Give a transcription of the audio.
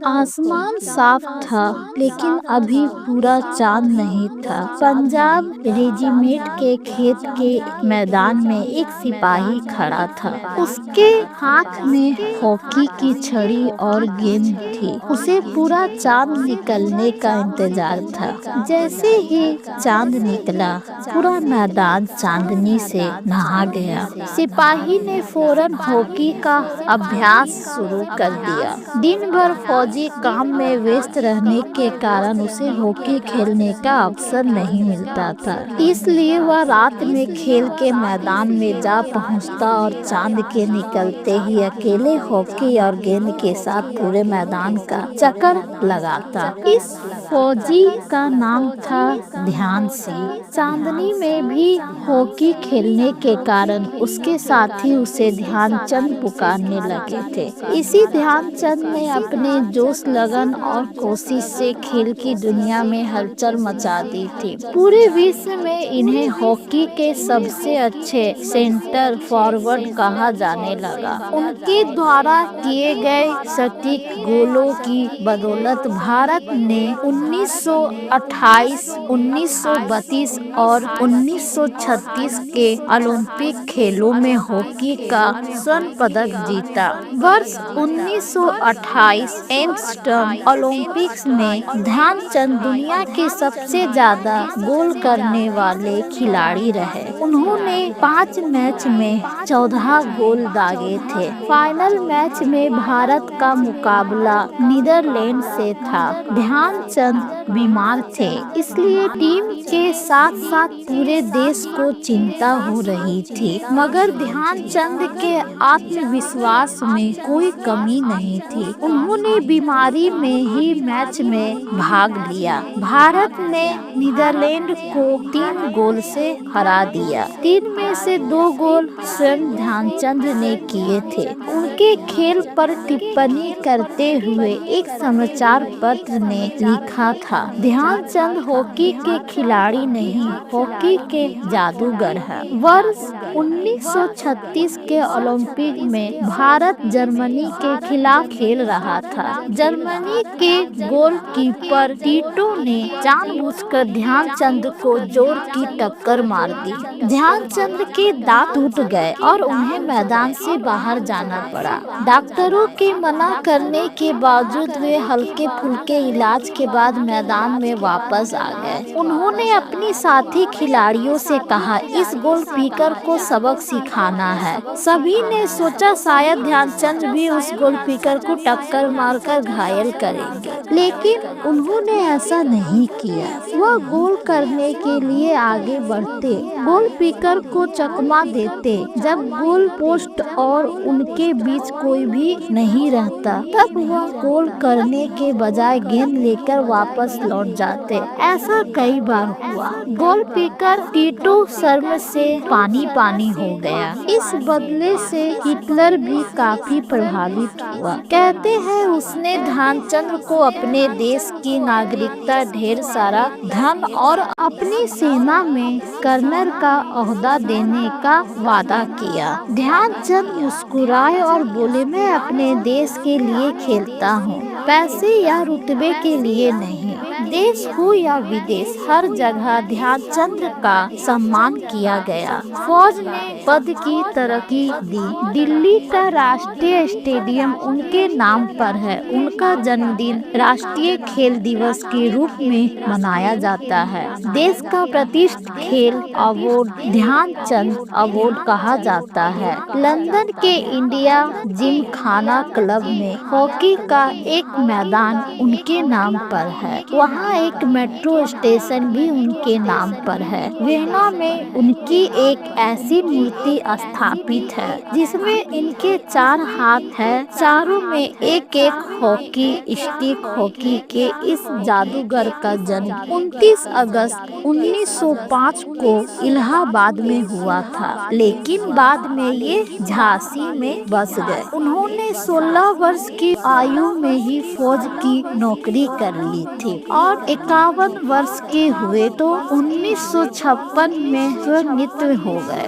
आसमान साफ था, लेकिन अभी पूरा चांद नहीं था। पंजाब रेजिमेंट के खेत के मैदान में एक सिपाही खड़ा था। उसके हाथ में हॉकी की छड़ी और गेंद थी। उसे पूरा चांद निकलने का इंतजार था। जैसे ही चांद निकला, पूरा मैदान चांदनी से नहा गया। सिपाही ने फौरन हॉकी का अभ्यास शुरू कर दिया। दिन भर फौजी काम में व्यस्त रहने के कारण उसे हॉकी खेलने का अवसर नहीं मिलता था। इसलिए वह रात में खेल के मैदान में जा पहुंचता और चांद के निकलते ही अकेले हॉकी और गेंद के साथ पूरे मैदान का चक्कर लगाता। इस फौजी का नाम था ध्यान सिंह। चांदनी में भी हॉकी खेलने के कारण उसके साथी उसे ध्यानचंद पुकारने लगे थे। इसी ध्यानचंद ने अपने जोश, लगन और कोशिश से खेल की दुनिया में हलचल मचा दी थी। पूरे विश्व में इन्हें हॉकी के सबसे अच्छे सेंटर फॉरवर्ड कहा जाने लगा। उनके द्वारा किए गए सटीक गोलों की बदौलत भारत ने 1928, 1932 और 1936 के ओलंपिक खेलों में हॉकी का स्वर्ण पदक जीता। वर्ष 1928 एम्स्टर्डम ओलंपिक्स में ध्यानचंद दुनिया के सबसे ज्यादा गोल करने वाले खिलाड़ी रहे। उन्होंने 5 मैच में 14 गोल दागे थे। फाइनल मैच में भारत का मुकाबला नीदरलैंड से था। ध्यानचंद बीमार थे, इसलिए टीम के साथ साथ पूरे देश को चिंता हो रही थी। मगर ध्यानचंद के आत्मविश्वास में कोई कमी नहीं थी। उन्होंने बीमारी में ही मैच में भाग लिया। भारत ने नीदरलैंड को 3 गोल से हरा दिया। 3 में से 2 गोल स्वयं ध्यानचंद ने किए थे। उनके खेल पर टिप्पणी करते हुए एक समाचार पत्र ने लिखा था, ध्यानचंद हॉकी के खिलाड़ी नहीं, हॉकी के जादूगर है। वर्ष 1936 के ओलंपिक में भारत जर्मनी के खिलाफ खेल रहा था। जर्मनी के गोलकीपर टीटो ने जानबूझकर ध्यानचंद को जोर की टक्कर मार दी। ध्यानचंद के दांत टूट गए और उन्हें मैदान से बाहर जाना पड़ा। डॉक्टरों के मना करने के बावजूद वे हल्के फुल्के इलाज के बाद मैदान में वापस आ गए। उन्होंने अपनी साथी खिलाड़ियों से कहा, इस गोलकीपर को सबक सिखाना है। सभी ने सोचा शायद ध्यानचंद भी उस गोलकीपर को टक्कर मारकर घायल करेंगे, लेकिन उन्होंने ऐसा नहीं किया। वह गोल करने के लिए आगे बढ़ते, गोलकीपर को चकमा देते। जब गोल पोस्ट और उनके बीच कोई भी नहीं रहता, तब वह गोल करने के बजाय गेंद लेकर वापस लौट जाते। ऐसा कई बार हुआ। गोलकीपर टीटो शर्म से पानी पानी हो गया। इस बदले से हिटलर भी काफी प्रभावित हुआ। कहते हैं उसने ध्यानचंद को अपने देश की नागरिकता, ढेर सारा धन और अपनी सेना में कर्नल का ओहदा देने का वादा किया। ध्यानचंद मुस्कुराए और बोले, मैं अपने देश के लिए खेलता हूँ, पैसे या रुतबे के लिए नहीं। देश हो या विदेश, हर जगह ध्यानचंद का सम्मान किया गया। फौज ने पद की तरक्की दी। दिल्ली का राष्ट्रीय स्टेडियम उनके नाम पर है। उनका जन्मदिन राष्ट्रीय खेल दिवस के रूप में मनाया जाता है। देश का प्रतिष्ठित खेल अवार्ड ध्यानचंद अवार्ड कहा जाता है। लंदन के इंडिया जिमखाना क्लब में हॉकी का एक मैदान उनके नाम पर है। वहाँ एक मेट्रो स्टेशन भी उनके नाम पर है। वियना में उनकी एक ऐसी मूर्ति स्थापित है जिसमें इनके 4 हाथ हैं। चारों में एक एक हॉकी स्टिक। हॉकी के इस जादूगर का जन्म 29 अगस्त 1905 को इलाहाबाद में हुआ था, लेकिन बाद में ये झांसी में बस गए। उन्होंने 16 वर्ष की आयु में ही फौज की नौकरी कर ली थी और 51 वर्ष के हुए तो 1956 में स्वनिवृत्त हो गए।